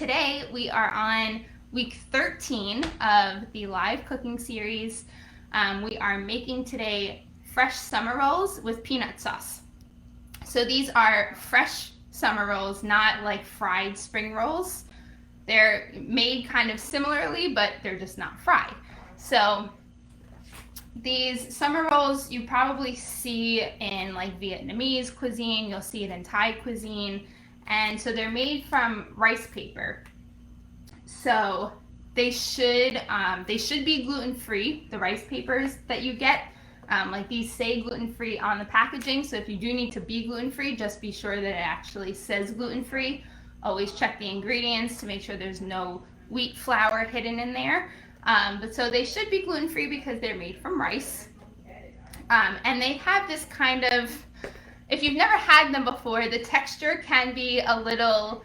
today we are on week 13 of the live cooking series. We are making today fresh summer rolls with peanut sauce. So these are fresh summer rolls, not like fried spring rolls. They're made kind of similarly, but they're just not fried. So these summer rolls you probably see in like Vietnamese cuisine, you'll see it in Thai cuisine, and so they're made from rice paper. So they should be gluten-free, the rice papers that you get. Like these say gluten-free on the packaging, so if you do need to be gluten-free, just be sure that it actually says gluten-free. Always check the ingredients to make sure there's no wheat flour hidden in there. But so they should be gluten-free because they're made from rice. And they have this kind of, if you've never had them before, the texture can be a little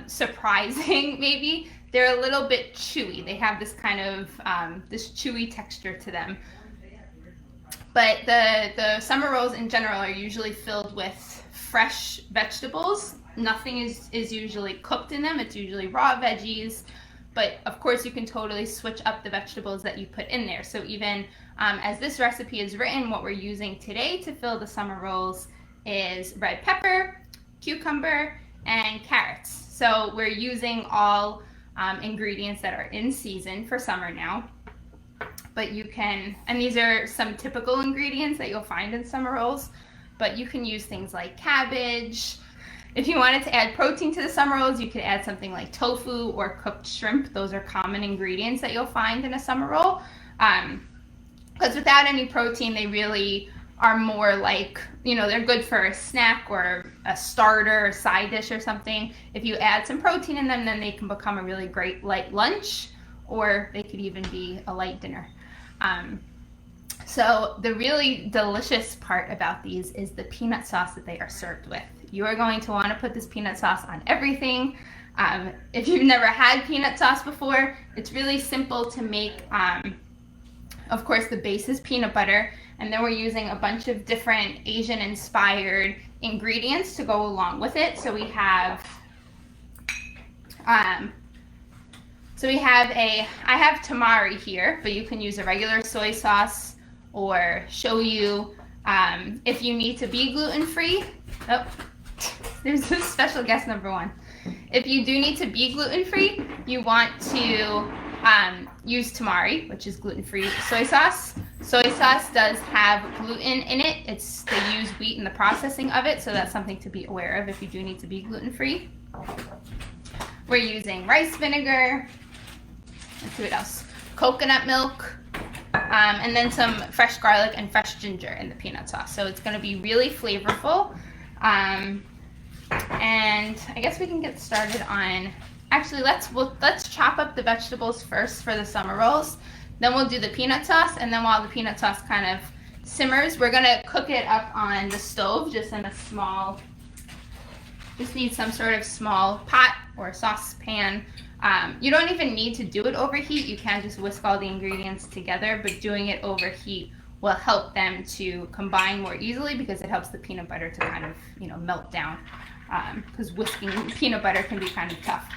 surprising maybe. They're a little bit chewy. They have this kind of, this chewy texture to them. But the summer rolls in general are usually filled with fresh vegetables. Nothing is usually cooked in them. It's usually raw veggies. But of course you can totally switch up the vegetables that you put in there. So even as this recipe is written, what we're using today to fill the summer rolls is red pepper, cucumber, and carrots. So we're using all ingredients that are in season for summer now. But you can, and these are some typical ingredients that you'll find in summer rolls, but you can use things like cabbage. If you wanted to add protein to the summer rolls, you could add something like tofu or cooked shrimp. Those are common ingredients that you'll find in a summer roll. Because without any protein, they really are more like, they're good for a snack or a starter or side dish or something. If you add some protein in them, then they can become a really great light lunch, or they could even be a light dinner. So the really delicious part about these is the peanut sauce that they are served with. You are going to want to put this peanut sauce on everything. If you've never had peanut sauce before, it's really simple to make. Of course, the base is peanut butter, and then we're using a bunch of different Asian-inspired ingredients to go along with it. So we have, I have tamari here, but you can use a regular soy sauce or shoyu. If you need to be gluten-free, there's a special guest number one. If you do need to be gluten-free, you want to use tamari, which is gluten-free soy sauce. Soy sauce does have gluten in it. They use wheat in the processing of it, so that's something to be aware of if you do need to be gluten-free. We're using rice vinegar. Let's see what else. Coconut milk, and then some fresh garlic and fresh ginger in the peanut sauce. So it's going to be really flavorful. And I guess we can get started on. Actually, let's chop up the vegetables first for the summer rolls. Then we'll do the peanut sauce, and then while the peanut sauce kind of simmers, we're gonna cook it up on the stove, just in a small. Just need some sort of small pot or saucepan. You don't even need to do it over heat. You can just whisk all the ingredients together, but doing it over heat will help them to combine more easily because it helps the peanut butter to kind of, melt down. Because whisking peanut butter can be kind of tough.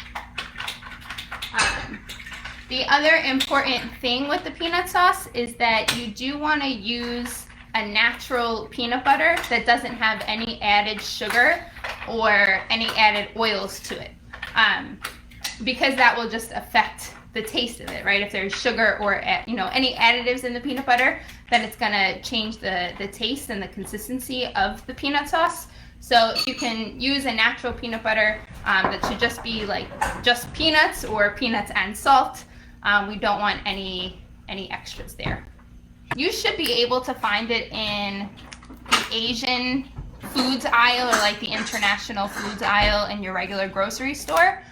The other important thing with the peanut sauce is that you do want to use a natural peanut butter that doesn't have any added sugar or any added oils to it. Because that will just affect the taste of it, right? If there's sugar or any additives in the peanut butter, then it's gonna change the taste and the consistency of the peanut sauce. So you can use a natural peanut butter that should just be like just peanuts or peanuts and salt. We don't want any extras there. You should be able to find it in the Asian foods aisle or like the international foods aisle in your regular grocery store.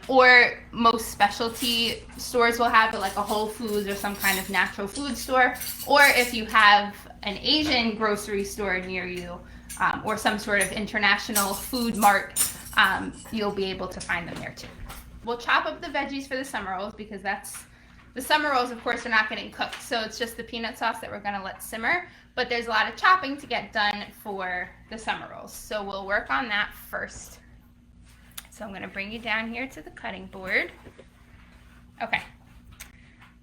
Or most specialty stores will have it, like a Whole Foods or some kind of natural food store. Or if you have an Asian grocery store near you, or some sort of international food mart, you'll be able to find them there too. We'll chop up the veggies for the summer rolls because the summer rolls, of course, are not getting cooked. So it's just the peanut sauce that we're gonna let simmer, but there's a lot of chopping to get done for the summer rolls. So we'll work on that first. So I'm going to bring you down here to the cutting board. Okay.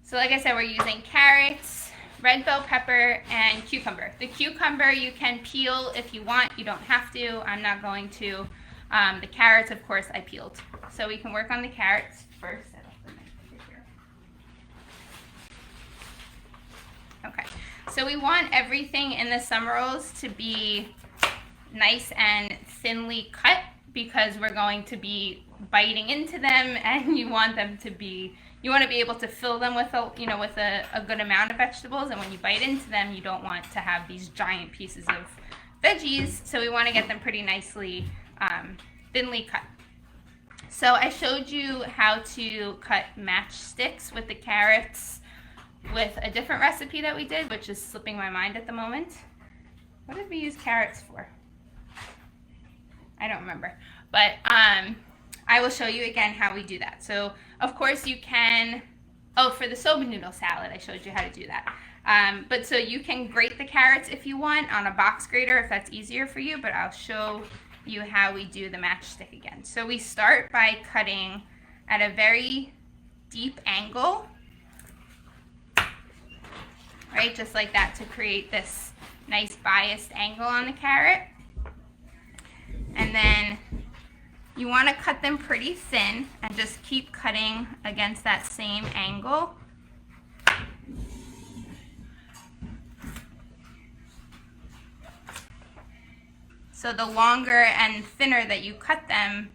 So like I said, we're using carrots, red bell pepper, and cucumber. The cucumber you can peel if you want. You don't have to. I'm not going to. The carrots, of course, I peeled. So we can work on the carrots first. Okay. So we want everything in the summer rolls to be nice and thinly cut because we're going to be biting into them, and you want to be able to fill them with a good amount of vegetables, and when you bite into them, you don't want to have these giant pieces of veggies, so we want to get them pretty nicely thinly cut. So I showed you how to cut matchsticks with the carrots with a different recipe that we did, which is slipping my mind at the moment. What did we use carrots for? I don't remember, but I will show you again how we do that. So of course you can, for the soba noodle salad, I showed you how to do that. But so you can grate the carrots if you want on a box grater if that's easier for you, but I'll show you how we do the matchstick again. So we start by cutting at a very deep angle, right, just like that, to create this nice biased angle on the carrot. And then you want to cut them pretty thin and just keep cutting against that same angle. So the longer and thinner that you cut them,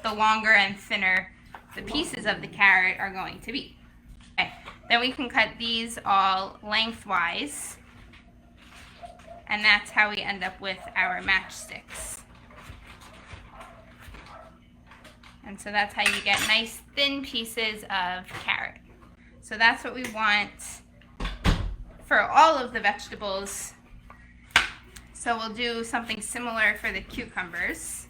the longer and thinner the pieces of the carrot are going to be. Okay. Then we can cut these all lengthwise, and that's how we end up with our matchsticks. And so that's how you get nice thin pieces of carrot. So that's what we want for all of the vegetables. So we'll do something similar for the cucumbers.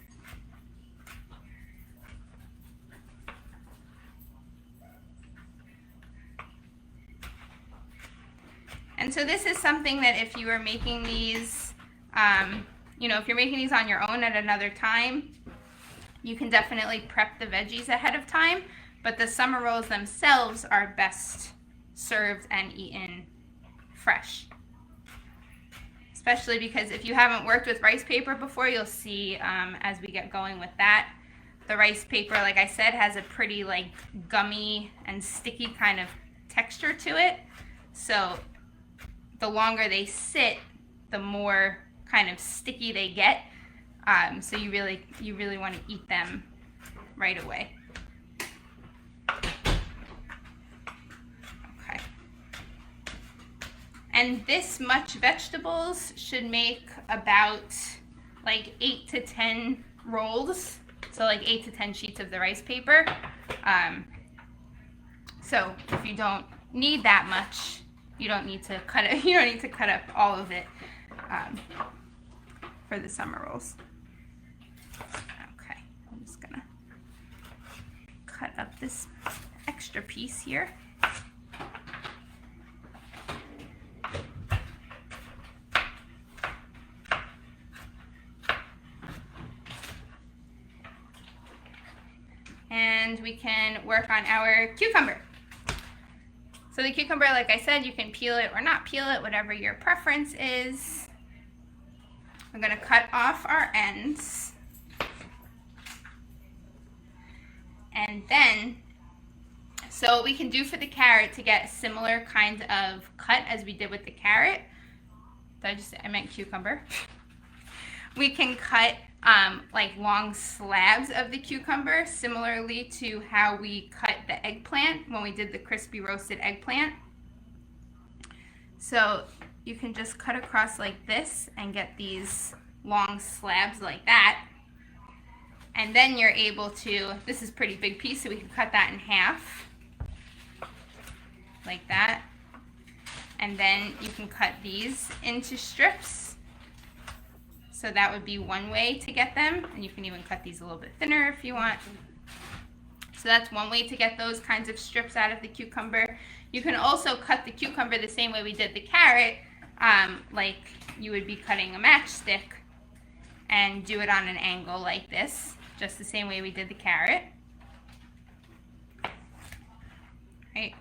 And so this is something that if you were making these, if you're making these on your own at another time, you can definitely prep the veggies ahead of time, but the summer rolls themselves are best served and eaten fresh. Especially because if you haven't worked with rice paper before, you'll see as we get going with that, the rice paper, like I said, has a pretty gummy and sticky kind of texture to it. So the longer they sit, the more kind of sticky they get. So you really want to eat them right away. Okay. And this much vegetables should make about 8 to 10 rolls. So 8 to 10 sheets of the rice paper. So if you don't need that much, you don't need to cut it. You don't need to cut up all of it for the summer rolls. Okay, I'm just gonna cut up this extra piece here. And we can work on our cucumber. So the cucumber, like I said, you can peel it or not peel it, whatever your preference is. We're going to cut off our ends. And then, so what we can do for the carrot to get a similar kind of cut as we did with the carrot, I meant cucumber. We can cut long slabs of the cucumber, similarly to how we cut the eggplant when we did the crispy roasted eggplant. So you can just cut across like this and get these long slabs like that. And then you're able to, this is a pretty big piece, so we can cut that in half, like that. And then you can cut these into strips. So that would be one way to get them, and you can even cut these a little bit thinner if you want. So that's one way to get those kinds of strips out of the cucumber. You can also cut the cucumber the same way we did the carrot, like you would be cutting a matchstick, and do it on an angle like this. just the same way we did the carrot. Right.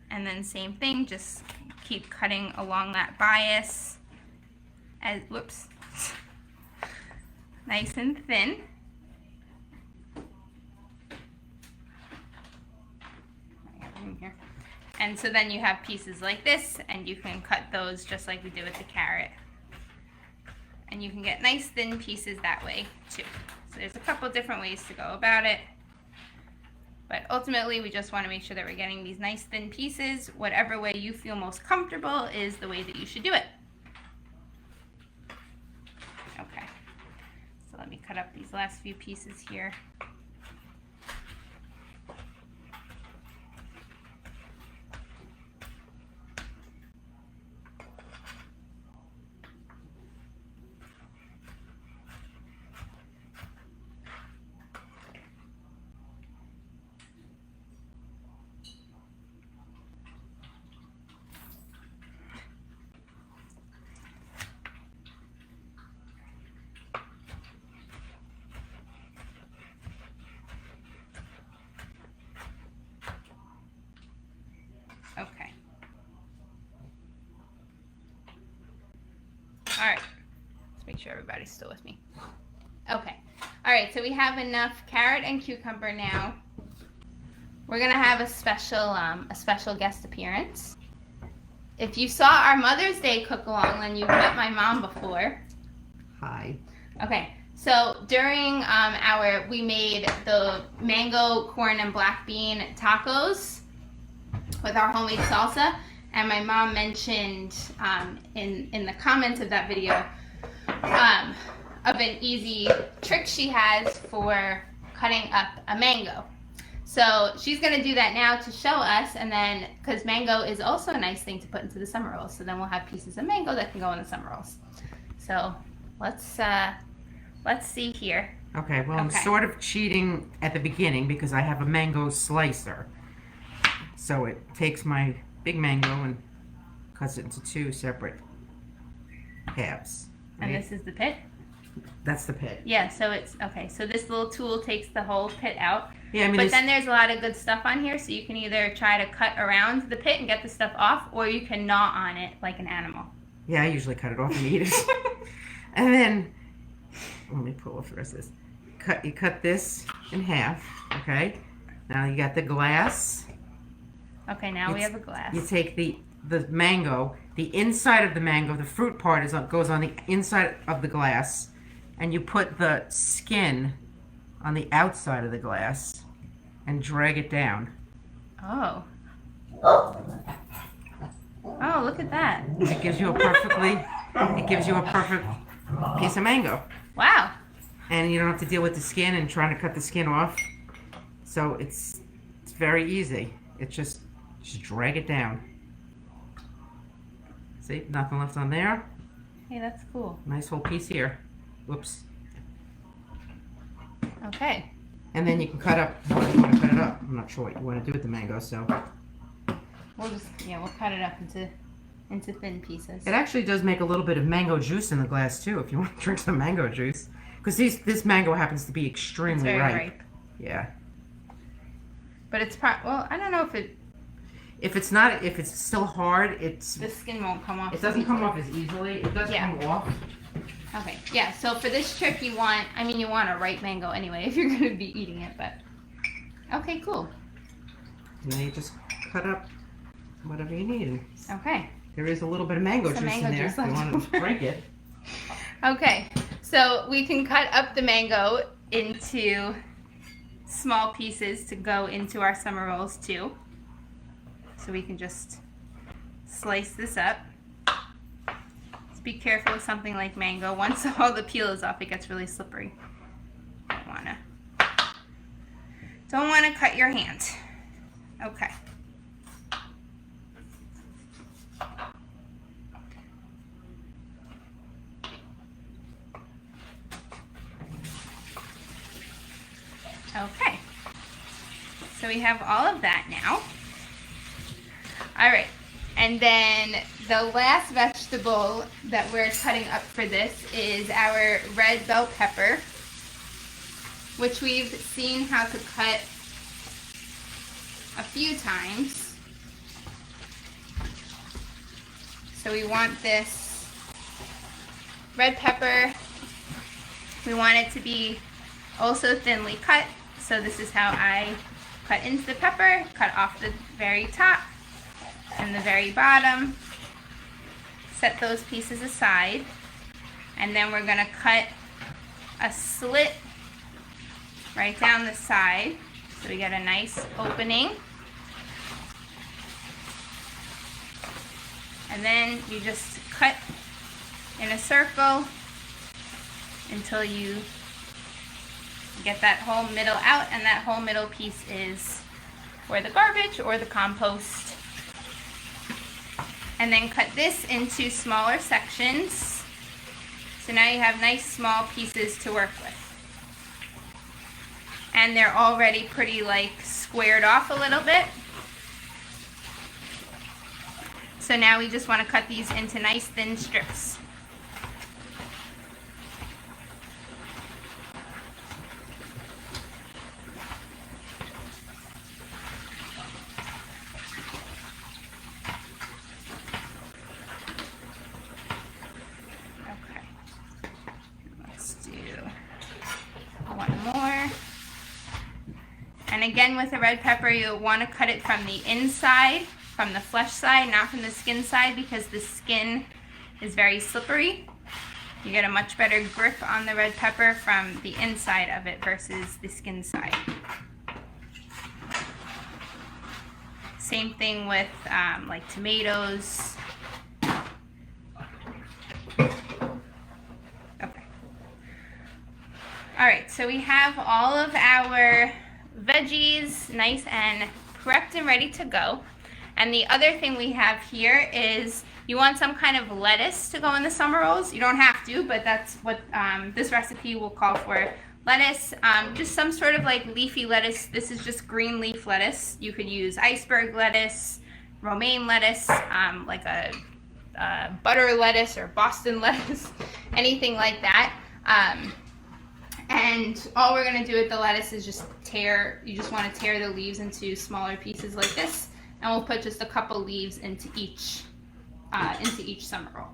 And then same thing, just keep cutting along that bias as, whoops, nice and thin. And so then you have pieces like this, and you can cut those just like we did with the carrot. And you can get nice thin pieces that way too. So there's a couple different ways to go about it. But ultimately, we just want to make sure that we're getting these nice thin pieces. Whatever way you feel most comfortable is the way that you should do it. Okay, so let me cut up these last few pieces here. Okay. All right. Let's make sure everybody's still with me. Okay. All right. So we have enough carrot and cucumber now. We're gonna have a special guest appearance. If you saw our Mother's Day cook-along, then you've met my mom before. Hi. Okay. So during we made the mango, corn, and black bean tacos with our homemade salsa, and my mom mentioned in the comments of that video of an easy trick she has for cutting up a mango. So she's going to do that now to show us, and then because mango is also a nice thing to put into the summer rolls, so then we'll have pieces of mango that can go in the summer rolls. So let's see here. Okay, well, I'm sort of cheating at the beginning because I have a mango slicer. So it takes my big mango and cuts it into two separate halves. Right? And this is the pit? That's the pit. Yeah, so it's, okay, so this little tool takes the whole pit out. Yeah, I mean, but then there's a lot of good stuff on here, so you can either try to cut around the pit and get the stuff off, or you can gnaw on it like an animal. Yeah, I usually cut it off and eat it. And then, let me pull off the rest of this. You cut this in half, okay? Now you got the glass. Okay, now we have a glass. You take the mango, the inside of the mango, the fruit part goes on the inside of the glass, and you put the skin on the outside of the glass and drag it down. Oh. Oh, look at that. It gives you a perfect piece of mango. Wow. And you don't have to deal with the skin and trying to cut the skin off. So it's very easy. It's just drag it down. See, nothing left on there. Hey, that's cool. Nice whole piece here. Whoops. Okay. And then you can cut up, how you want to cut it up. I'm not sure what you want to do with the mango, so. We'll cut it up into thin pieces. It actually does make a little bit of mango juice in the glass too, if you want to drink some mango juice. Because this mango happens to be extremely ripe. Yeah. But it's well, I don't know if it. If it's still hard, the skin won't come off. It doesn't come off as easily. It does come off. Okay, yeah, so for this trick you want a ripe mango anyway if you're going to be eating it, but okay, cool. And then you just cut up whatever you need. Okay. There is a little bit of mango juice in there if you want to drink it. Okay, so we can cut up the mango into small pieces to go into our summer rolls too. So we can just slice this up. Be careful with something like mango. Once all the peel is off, it gets really slippery. Don't wanna cut your hand. Okay. Okay. So we have all of that now. All right. And then the last vegetable vegetable that we're cutting up for this is our red bell pepper, which we've seen how to cut a few times. So we want this red pepper, we want it to be also thinly cut. So this is how I cut into the pepper, cut off the very top and the very bottom. Set those pieces aside, and then we're going to cut a slit right down the side so we get a nice opening. And then you just cut in a circle until you get that whole middle out, and that whole middle piece is for the garbage or the compost. And then cut this into smaller sections. So now you have nice small pieces to work with. And they're already pretty like squared off a little bit. So now we just want to cut these into nice thin strips. And again, with the red pepper, you'll want to cut it from the inside, from the flesh side, not from the skin side, because the skin is very slippery. You get a much better grip on the red pepper from the inside of it versus the skin side. Same thing with like tomatoes. Okay. All right, so we have all of our veggies nice and prepped and ready to go. And the other thing we have here is you want some kind of lettuce to go in the summer rolls. You don't have to, but that's what this recipe will call for. Lettuce, just some sort of like leafy lettuce. This is just green leaf lettuce. You could use iceberg lettuce, romaine lettuce, like a butter lettuce or Boston lettuce, anything like that. And all we're going to do with the lettuce is just you just want to tear the leaves into smaller pieces like this, and we'll put just a couple leaves into each summer roll.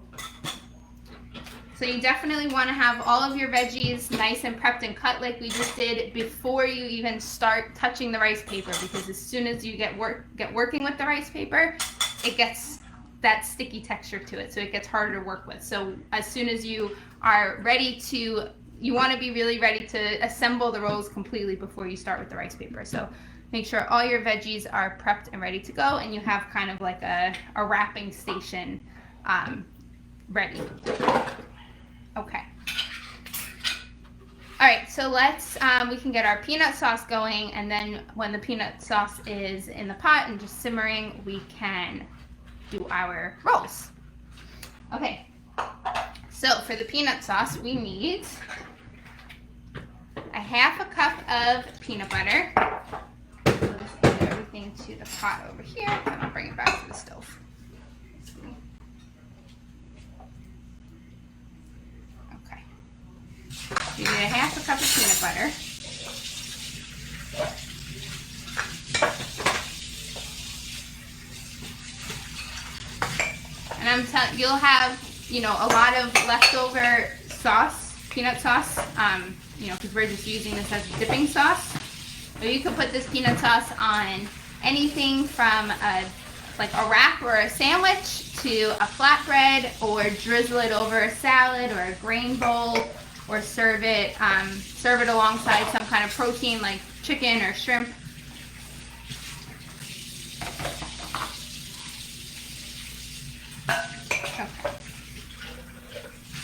So you definitely want to have all of your veggies nice and prepped and cut like we just did before you even start touching the rice paper, because as soon as you get working with the rice paper, it gets that sticky texture to it, so it gets harder to work with. So as soon as you are ready to, you want to be really ready to assemble the rolls completely before you start with the rice paper. So make sure all your veggies are prepped and ready to go, and you have kind of like a wrapping station ready. Okay. All right, so let's, we can get our peanut sauce going, and then when the peanut sauce is in the pot and just simmering, we can do our rolls. Okay, so for the peanut sauce, we need a ½ cup of peanut butter. We'll just add everything to the pot over here, and I'll bring it back to the stove. Okay. You need a ½ cup of peanut butter. And I'm telling you'll have, you know, a lot of leftover sauce, peanut sauce, you know, because we're just using this as a dipping sauce. But you can put this peanut sauce on anything from like a wrap or a sandwich to a flatbread, or drizzle it over a salad or a grain bowl, or serve it alongside some kind of protein like chicken or shrimp.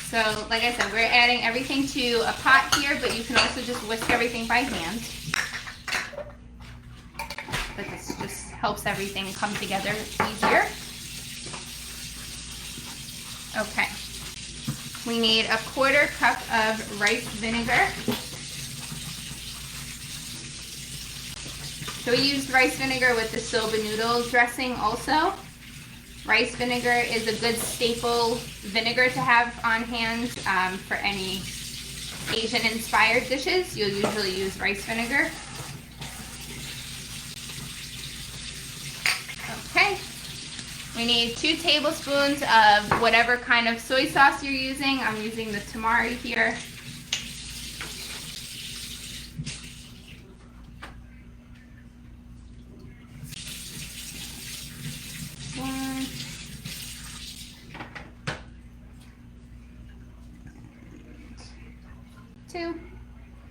So, like I said, we're adding everything to a pot here, but you can also just whisk everything by hand. But this just helps everything come together easier. Okay. We need a ¼ cup of rice vinegar. So we used rice vinegar with the soba noodle dressing also. Rice vinegar is a good staple vinegar to have on hand for any Asian-inspired dishes. You'll usually use rice vinegar. Okay. We need 2 tablespoons of whatever kind of soy sauce you're using. I'm using the tamari here.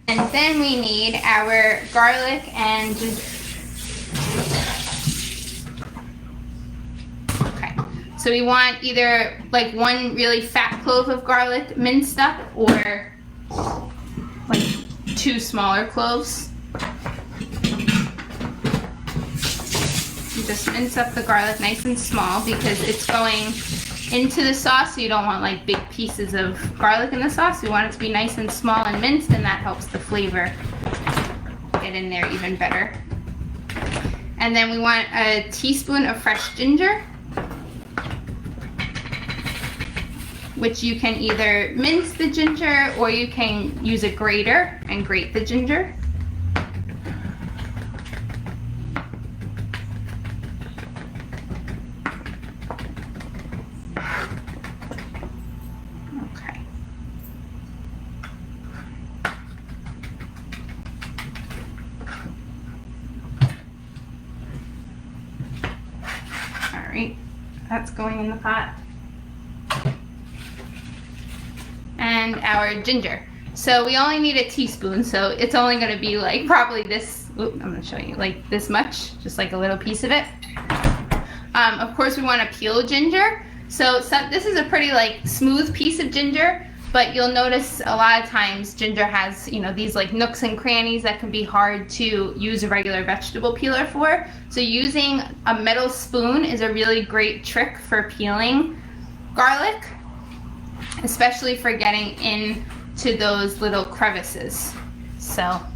And then we need our garlic and okay. So we want either like 1 really fat clove of garlic minced up or like 2 smaller cloves. You just mince up the garlic nice and small because it's going into the sauce, so you don't want like big pieces of garlic in the sauce. You want it to be nice and small and minced, and that helps the flavor get in there even better. And then we want a teaspoon of fresh ginger, which you can either mince the ginger or you can use a grater and grate the ginger. That's going in the pot. And our ginger. So we only need a teaspoon, so it's only going to be like probably this, I'm going to show you, like this much, just like a little piece of it. Of course we want to peel ginger. So this is a pretty like smooth piece of ginger, but you'll notice a lot of times ginger has, you know, these like nooks and crannies that can be hard to use a regular vegetable peeler for. So using a metal spoon is a really great trick for peeling garlic, especially for getting into those little crevices. So a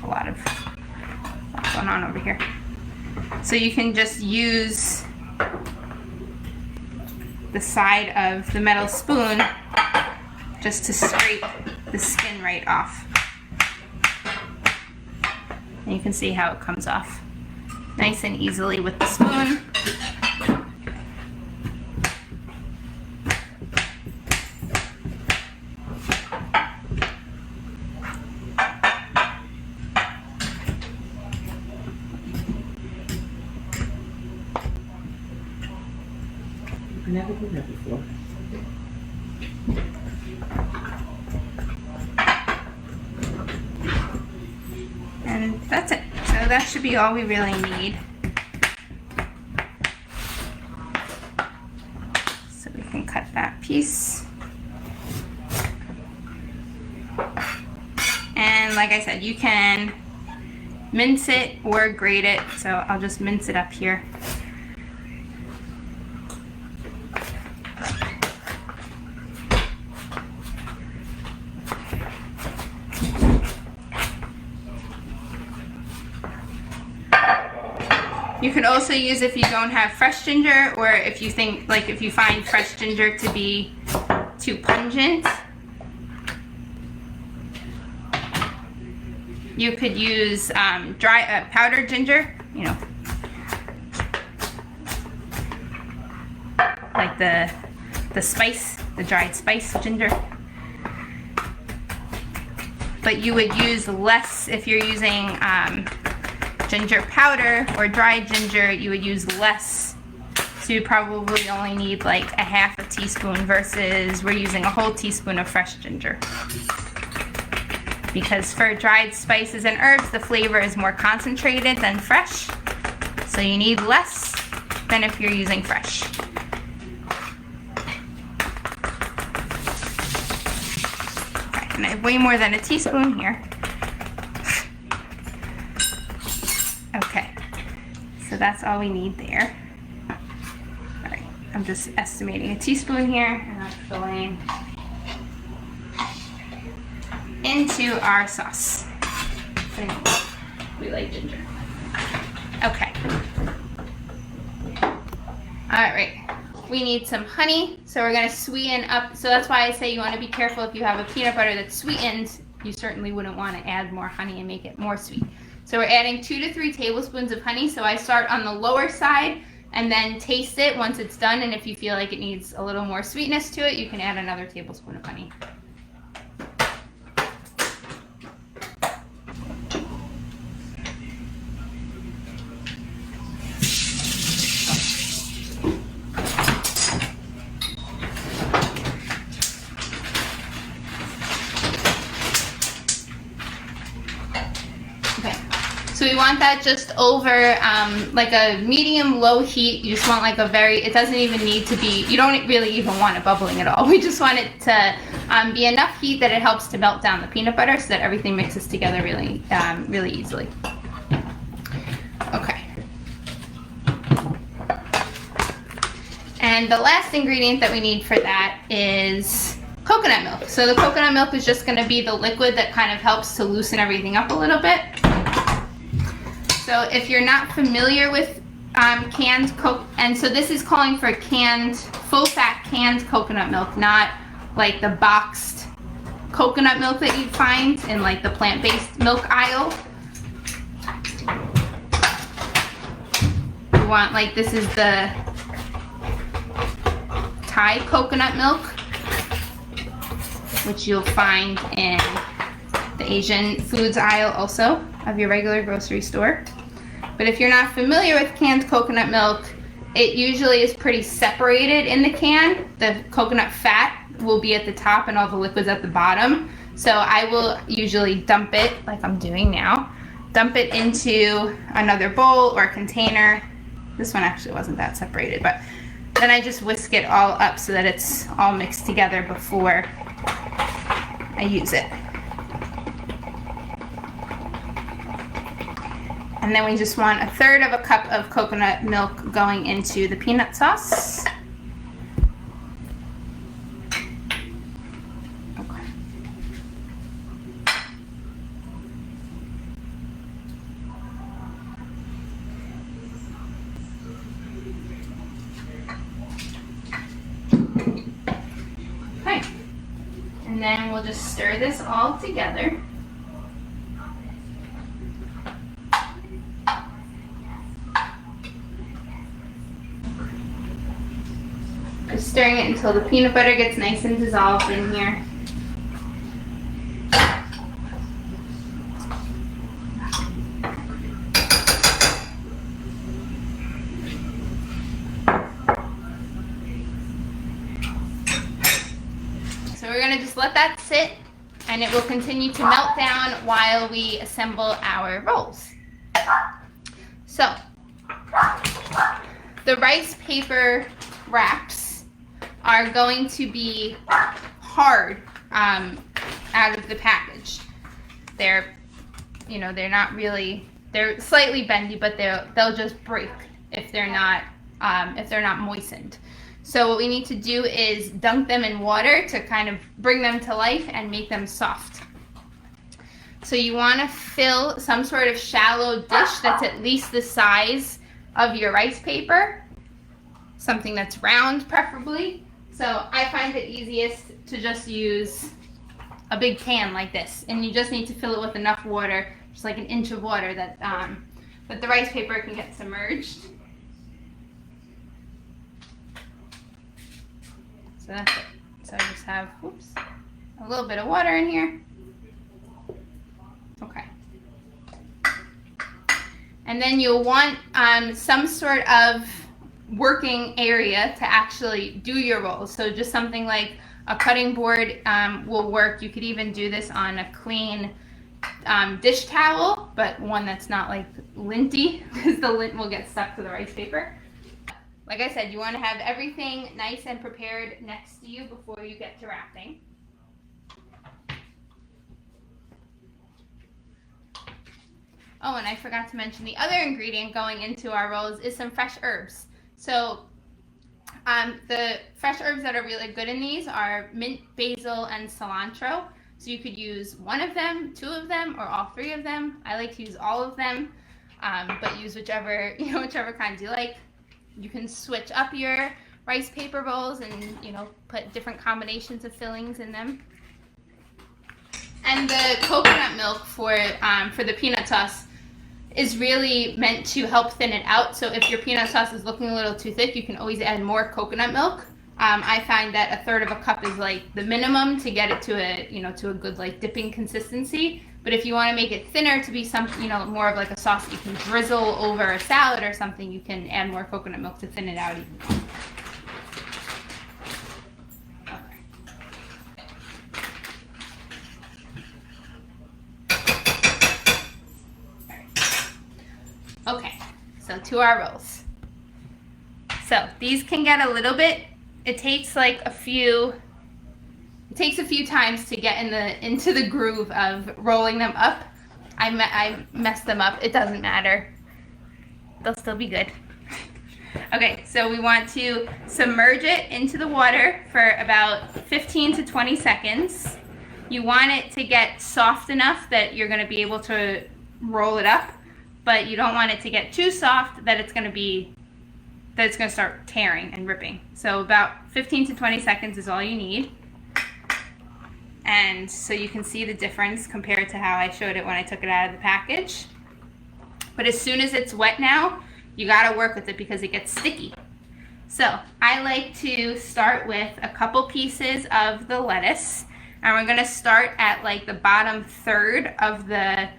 lot going on over here. So you can just use the side of the metal spoon just to scrape the skin right off. And you can see how it comes off nice and easily with the spoon. I never did that before. And that's it. So that should be all we really need. So we can cut that piece. And like I said, you can mince it or grate it. So I'll just mince it up here. You could also use, if you don't have fresh ginger, or if you think, like if you find fresh ginger to be too pungent, you could use powdered ginger, you know, like the spice, the dried spice ginger. But you would use less if you're using ginger powder or dried ginger. You would use less, so you probably only need like a half a teaspoon versus we're using a whole teaspoon of fresh ginger, because for dried spices and herbs the flavor is more concentrated than fresh, so you need less than if you're using fresh. Okay, and I have way more than a teaspoon here. Okay, so that's all we need there. All right, I'm just estimating a teaspoon here, and I'm filling into our sauce. We like ginger. Okay. All right, we need some honey, so we're gonna sweeten up. So that's why I say you want to be careful if you have a peanut butter that's sweetened. You certainly wouldn't want to add more honey and make it more sweet. So we're adding 2 to 3 tablespoons of honey. So I start on the lower side and then taste it once it's done. And if you feel like it needs a little more sweetness to it, you can add another tablespoon of honey. So we want that just over like a medium low heat. You just want like a it doesn't even need to be, you don't really even want it bubbling at all. We just want it to be enough heat that it helps to melt down the peanut butter so that everything mixes together really, really easily. Okay. And the last ingredient that we need for that is coconut milk. So the coconut milk is just gonna be the liquid that kind of helps to loosen everything up a little bit. So if you're not familiar with canned Coke, and so this is calling for full fat canned coconut milk, not like the boxed coconut milk that you'd find in like the plant-based milk aisle. You want, like, this is the Thai coconut milk, which you'll find in the Asian foods aisle also of your regular grocery store. But if you're not familiar with canned coconut milk, it usually is pretty separated in the can. The coconut fat will be at the top and all the liquids at the bottom. So I will usually dump it, like I'm doing now, dump it into another bowl or container. This one actually wasn't that separated, but then I just whisk it all up so that it's all mixed together before I use it. And then we just want 1/3 of a cup of coconut milk going into the peanut sauce. Okay. Okay. And then we'll just stir this all together. Just stirring it until the peanut butter gets nice and dissolved in here. So we're going to just let that sit, and it will continue to melt down while we assemble our rolls. So the rice paper wraps are going to be hard out of the package. They're, they're not really, they're slightly bendy, but they'll just break if they're not moistened. So what we need to do is dunk them in water to kind of bring them to life and make them soft. So you want to fill some sort of shallow dish that's at least the size of your rice paper, something that's round preferably. So I find it easiest to just use a big pan like this, and you just need to fill it with enough water, just like 1 inch of water that the rice paper can get submerged. So that's it. So I just have, a little bit of water in here. Okay. And then you'll want some sort of working area to actually do your rolls. So just something like a cutting board will work. You could even do this on a clean dish towel, but one that's not like linty, because the lint will get stuck to the rice paper. Like I said, you want to have everything nice and prepared next to you before you get to wrapping. Oh, and I forgot to mention the other ingredient going into our rolls is some fresh herbs. So the fresh herbs that are really good in these are mint, basil, and cilantro. So you could use one of them, 2 of them, or all 3 of them. I like to use all of them, but use whichever kinds you like. You can switch up your rice paper bowls and, you know, put different combinations of fillings in them. And the coconut milk for the peanut sauce is really meant to help thin it out. So if your peanut sauce is looking a little too thick, you can always add more coconut milk. I find that 1/3 of a cup is like the minimum to get it to a, you know, to a good like dipping consistency. But if you want to make it thinner to be some, you know, more of like a sauce that you can drizzle over a salad or something, you can add more coconut milk to thin it out even more. Okay, so to our rolls. So these can get a little bit, it takes a few times to get into the groove of rolling them up. I messed them up. It doesn't matter. They'll still be good. Okay, so we want to submerge it into the water for about 15 to 20 seconds. You want it to get soft enough that you're going to be able to roll it up, but you don't want it to get too soft that it's going to start tearing and ripping. So about 15 to 20 seconds is all you need. And so you can see the difference compared to how I showed it when I took it out of the package. But as soon as it's wet now, you gotta work with it because it gets sticky. So I like to start with a couple pieces of the lettuce, and we're gonna start at like the bottom 1/3 of the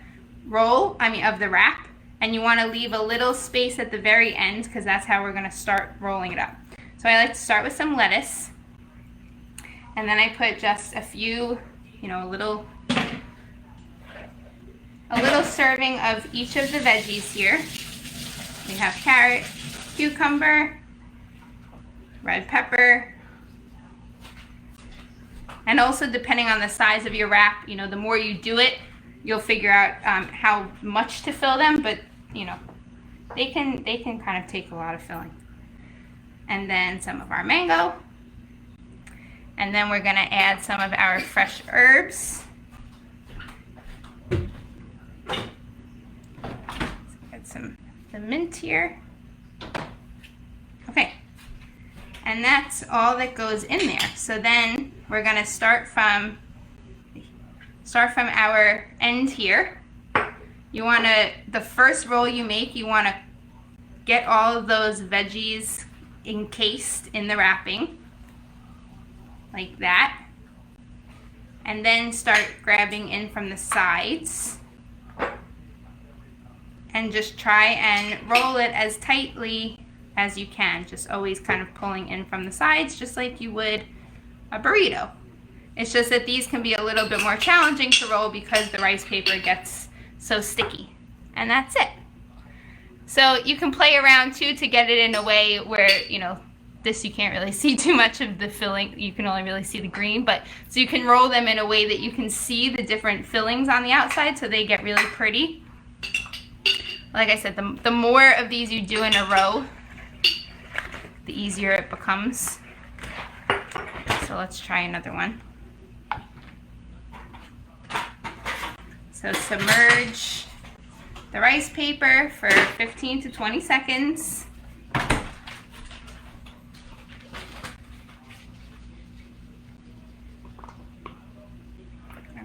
of the wrap, and you wanna leave a little space at the very end because that's how we're gonna start rolling it up. So I like to start with some lettuce, and then I put just a few, you know, a little serving of each of the veggies here. We have carrot, cucumber, red pepper, and also depending on the size of your wrap, you know, the more you do it, you'll figure out how much to fill them, but you know, they can kind of take a lot of filling. And then some of our mango. And then we're gonna add some of our fresh herbs. Let's get the mint here. Okay, and that's all that goes in there. So then we're gonna start from our end here. You wanna, the first roll you make, you wanna get all of those veggies encased in the wrapping, like that. And then start grabbing in from the sides. And just try and roll it as tightly as you can. Just always kind of pulling in from the sides, just like you would a burrito. It's just that these can be a little bit more challenging to roll because the rice paper gets so sticky. And that's it. So you can play around too to get it in a way where, you know, this you can't really see too much of the filling. You can only really see the green, but so you can roll them in a way that you can see the different fillings on the outside so they get really pretty. Like I said, the more of these you do in a row, the easier it becomes. So let's try another one. So submerge the rice paper for 15 to 20 seconds.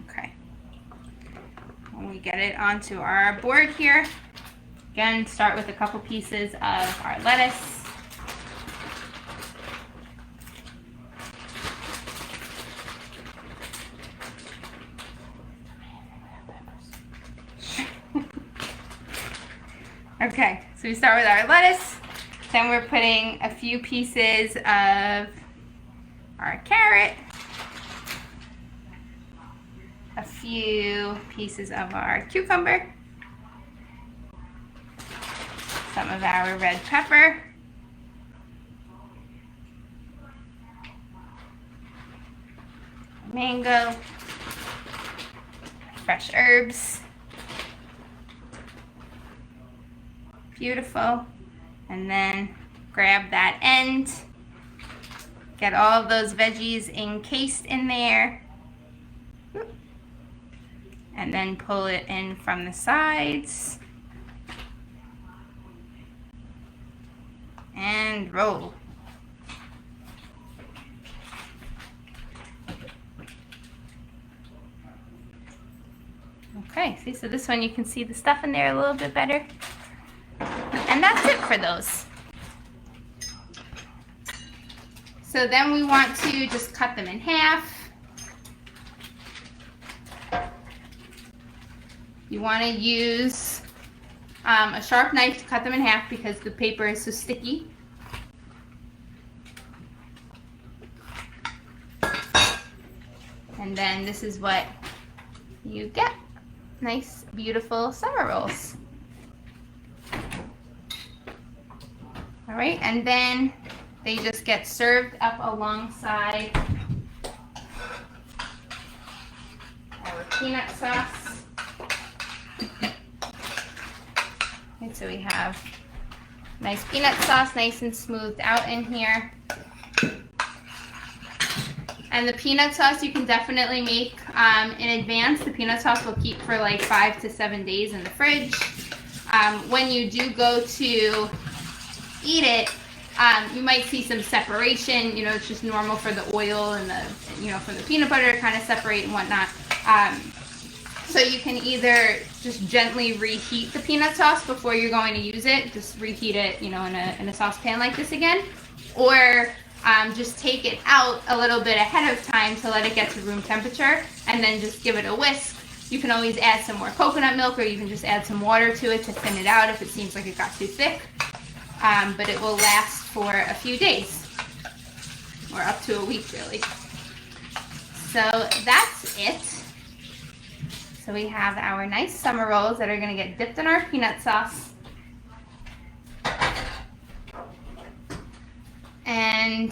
Okay. When we get it onto our board here, again, start with a couple pieces of our lettuce. Okay, so we start with our lettuce, then we're putting a few pieces of our carrot, a few pieces of our cucumber, some of our red pepper, mango, fresh herbs. Beautiful. And then grab that end, get all of those veggies encased in there, and then pull it in from the sides. and roll. Okay, see, so this one you can see the stuff in there a little bit better. And that's it for those. So then we want to just cut them in half. You want to use a sharp knife to cut them in half because the paper is so sticky. And then this is what you get. Nice, beautiful summer rolls. All right, and then they just get served up alongside our peanut sauce. And so we have nice peanut sauce, nice and smoothed out in here. And the peanut sauce you can definitely make in advance. The peanut sauce will keep for like 5 to 7 days in the fridge. When you do go to eat it, you might see some separation. You know, it's just normal for the oil and the, you know, from the peanut butter to kind of separate and whatnot. So you can either just gently reheat the peanut sauce before you're going to use it. Just reheat it, you know, in a saucepan like this again. Or just take it out a little bit ahead of time to let it get to room temperature and then just give it a whisk. You can always add some more coconut milk, or you can just add some water to it to thin it out if it seems like it got too thick. But it will last for a few days, or up to a week really. So that's it. So we have our nice summer rolls that are going to get dipped in our peanut sauce. And